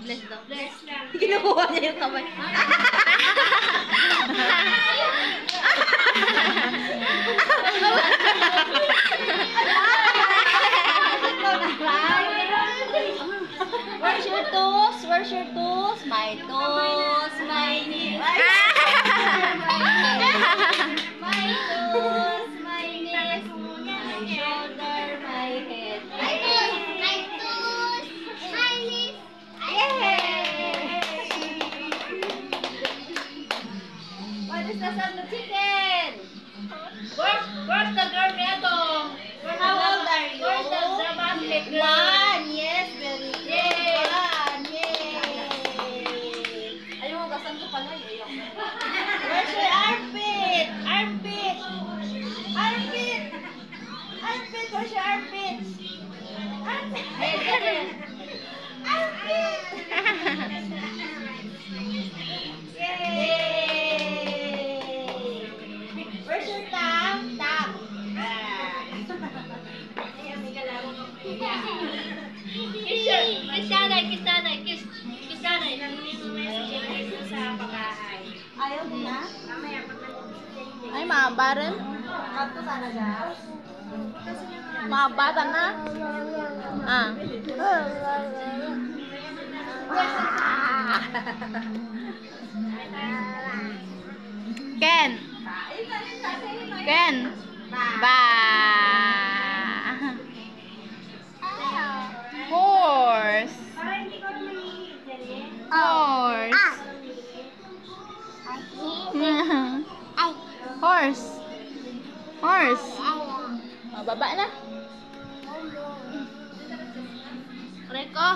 Bless daw. Bless lang. Kinukuha niya yung kamay. Where's your toes? Where's your toes? My toes, my knees. My toes, my knees, my shoulder, my head. My toes, my knees. Yay! What is the sound of chicken? Where's the girl nito? How old are you? Where's the dramatic girl? One. Yes, very good. Yay! One. Yay! Ayaw mo, gasan ko pala. Where's your armpit? Armpit! Armpit! Armpit! Where's your armpit? Armpit! Armpit! Yay! Where's your tongue? Tongue! Kiss nanay, kiss nanay, kiss nanay. Nangyayin mo message ko sa pagkahay. Ayaw mo na? Mamaya, pag nag-message Ay, maabaran. Ato sana ka? Maabatan na. Ah. Ken. Ken. Ba. Horse. Horse. Horse. Horse. Oh, baba na. Rico.